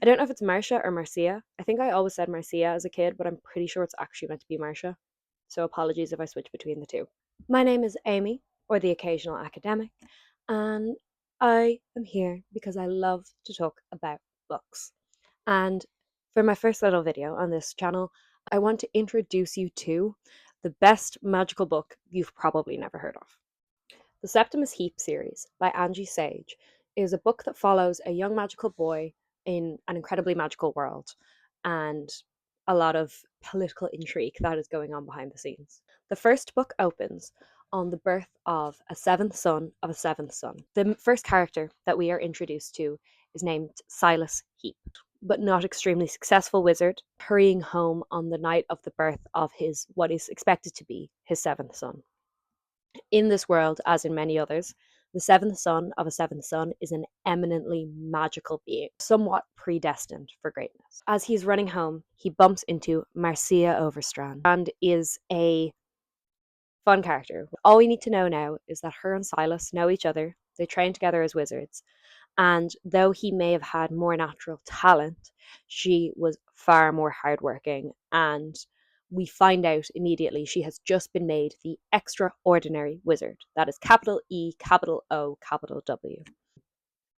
I don't know if it's Marcia or Marcia. I think I always said Marcia as a kid, but I'm pretty sure it's actually meant to be Marcia. So apologies if I switch between the two. My name is Amy, or the occasional academic, and I am here because I love to talk about books. And for my first little video on this channel, I want to introduce you to the best magical book you've probably never heard of. The Septimus Heap series by Angie Sage is a book that follows a young magical boy in an incredibly magical world and a lot of political intrigue that is going on behind the scenes. The first book opens on the birth of a seventh son of a seventh son. The first character that we are introduced to is named Silas Heap, but not extremely successful wizard, hurrying home on the night of the birth of his what is expected to be his seventh son. In this world, as in many others, the seventh son of a seventh son is an eminently magical being, somewhat predestined for greatness. As he's running home, he bumps into Marcia Overstrand and is a fun character. All we need to know now is that her and Silas know each other, they train together as wizards, and though he may have had more natural talent, she was far more hardworking, and we find out immediately she has just been made the extraordinary wizard. That is capital E, capital O, capital W.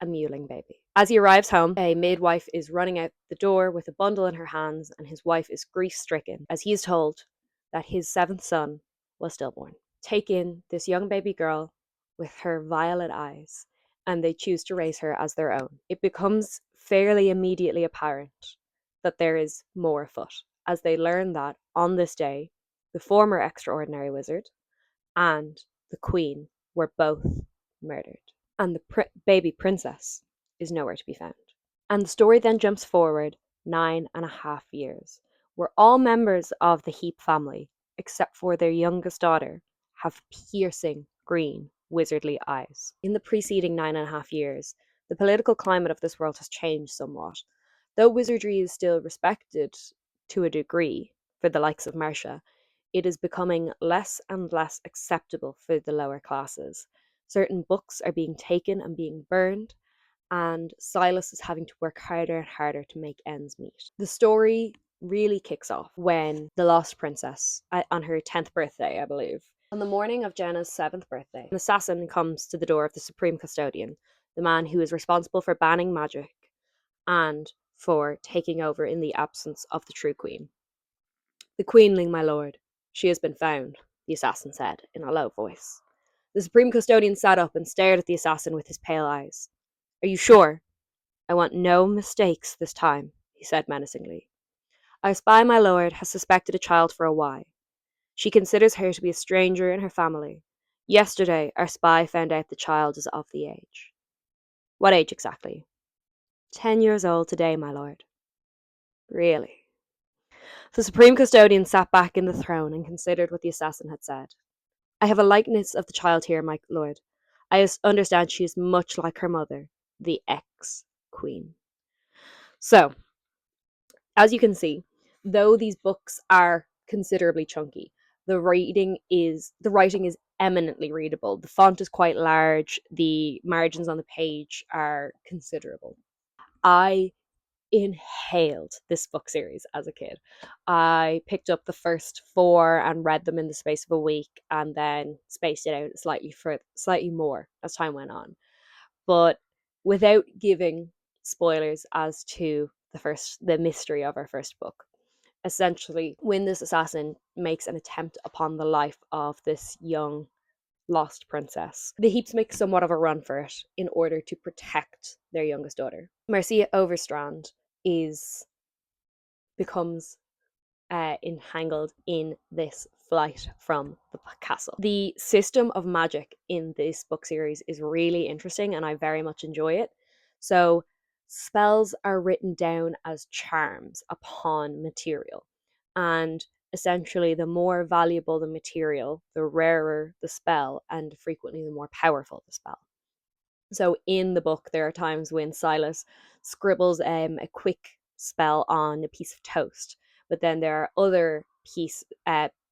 A mewling baby. As he arrives home, a midwife is running out the door with a bundle in her hands, and his wife is grief stricken as he is told that his seventh son was stillborn. Take in this young baby girl with her violet eyes, and they choose to raise her as their own. It becomes fairly immediately apparent that there is more afoot, as they learn that on this day, the former extraordinary wizard and the queen were both murdered, and the baby princess is nowhere to be found. And the story then jumps forward 9.5 years, where all members of the Heap family, except for their youngest daughter, have piercing green wizardly eyes. In the preceding 9.5 years, the political climate of this world has changed somewhat. Though wizardry is still respected to a degree for the likes of Marcia, it is becoming less and less acceptable for the lower classes. Certain books are being taken and being burned, and Silas is having to work harder and harder to make ends meet. The story really kicks off when the lost princess, on her 10th birthday, I believe, on the morning of Jenna's 7th birthday, an assassin comes to the door of the Supreme Custodian, the man who is responsible for banning magic and for taking over in the absence of the true queen. "The queenling, my lord. She has been found," the assassin said in a low voice. The Supreme Custodian sat up and stared at the assassin with his pale eyes. "Are you sure?" "I want no mistakes this time," he said menacingly. "Our spy, my lord, has suspected a child for a while. She considers her to be a stranger in her family. Yesterday, our spy found out the child is of the age." "What age exactly?" 10 years old today, my lord." "Really?" The Supreme Custodian sat back in the throne and considered what the assassin had said. "I have a likeness of the child here, my lord. I understand she is much like her mother, the ex-queen." So, as you can see, though these books are considerably chunky, the writing is eminently readable. The font is quite large, the margins on the page are considerable. I inhaled this book series as a kid. I picked up the first four and read them in the space of a week, and then spaced it out slightly more as time went on. But without giving spoilers as to the mystery of our first book, essentially, when this assassin makes an attempt upon the life of this young lost princess, the Heaps make somewhat of a run for it in order to protect their youngest daughter. Marcia Overstrand becomes entangled in this flight from the castle. The system of magic in this book series is really interesting, and I very much enjoy it. So spells are written down as charms upon material, and essentially the more valuable the material, the rarer the spell, and frequently the more powerful the spell. So in the book, there are times when Silas scribbles a quick spell on a piece of toast, but then there are other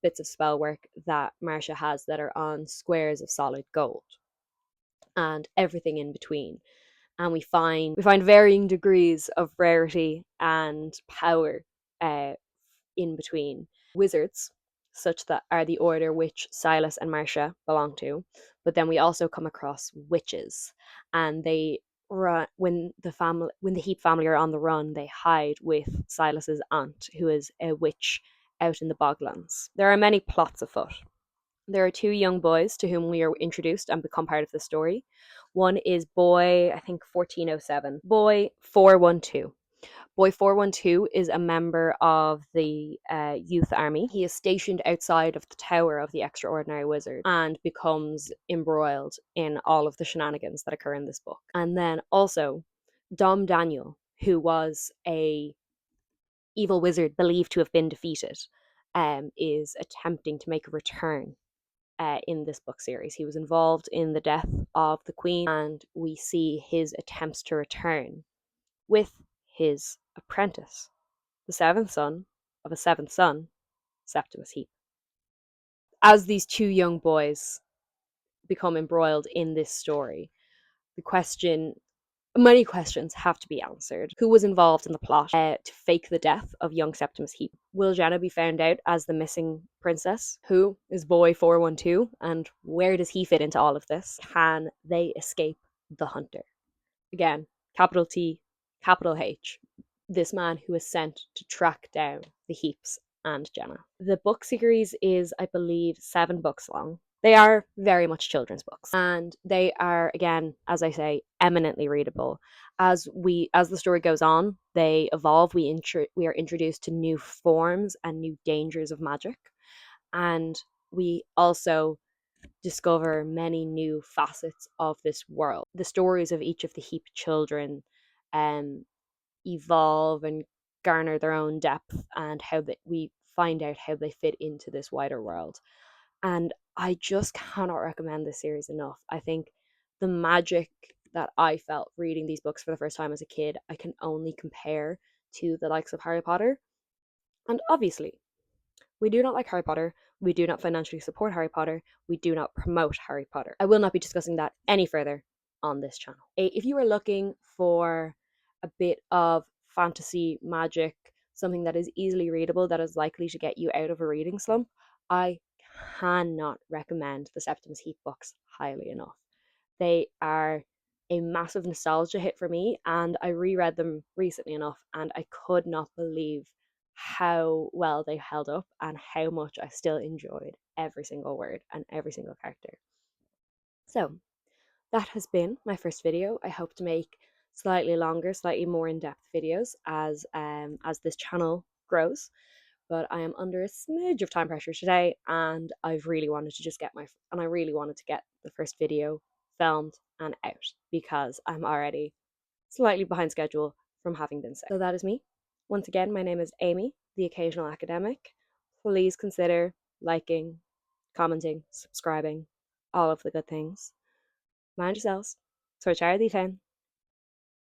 bits of spell work that Marcia has that are on squares of solid gold, and everything in between. and we find varying degrees of rarity and power in between. Wizards, such that are the order which Silas and Marcia belong to, but then we also come across witches, and they run when the Heap family are on the run. They hide with Silas's aunt, who is a witch out in the Boglands. There are many plots afoot. There are two young boys to whom we are introduced and become part of the story. One is boy, I think 1407, boy 412. Boy 412 is a member of the youth army. He is stationed outside of the tower of the extraordinary wizard and becomes embroiled in all of the shenanigans that occur in this book. And then also Dom Daniel, who was a evil wizard believed to have been defeated, is attempting to make a return in this book series. He was involved in the death of the Queen, and we see his attempts to return with his apprentice, the seventh son of a seventh son, Septimus Heap. As these two young boys become embroiled in this story, many questions have to be answered. Who was involved in the plot to fake the death of young Septimus Heap? Will Jenna be found out as the missing princess? Who is boy 412, and where does he fit into all of this? Can they escape the hunter? Again, capital T, capital H. This man who is sent to track down the Heaps and Jenna. The book series is, I believe, 7 books long. They are very much children's books, and they are, again, as I say, eminently readable. As the story goes on, they evolve. We are introduced to new forms and new dangers of magic, and we also discover many new facets of this world. The stories of each of the Heap children evolve and garner their own depth, and we find out how they fit into this wider world. And I just cannot recommend this series enough. I think the magic that I felt reading these books for the first time as a kid, I can only compare to the likes of Harry Potter. And obviously, we do not like Harry Potter. We do not financially support Harry Potter. We do not promote Harry Potter. I will not be discussing that any further on this channel. If you are looking for a bit of fantasy magic, something that is easily readable, that is likely to get you out of a reading slump, I cannot recommend the Septimus Heap books highly enough. They are a massive nostalgia hit for me, and I reread them recently enough, and I could not believe how well they held up and how much I still enjoyed every single word and every single character. So that has been my first video. I hope to make slightly longer, slightly more in-depth videos as this channel grows. But I am under a smidge of time pressure today, and I've really wanted to I really wanted to get the first video filmed and out, because I'm already slightly behind schedule from having been sick. So that is me. Once again, my name is Amy, the Occasional Academic. Please consider liking, commenting, subscribing, all of the good things. Mind yourselves. Sorry, Charlie 10.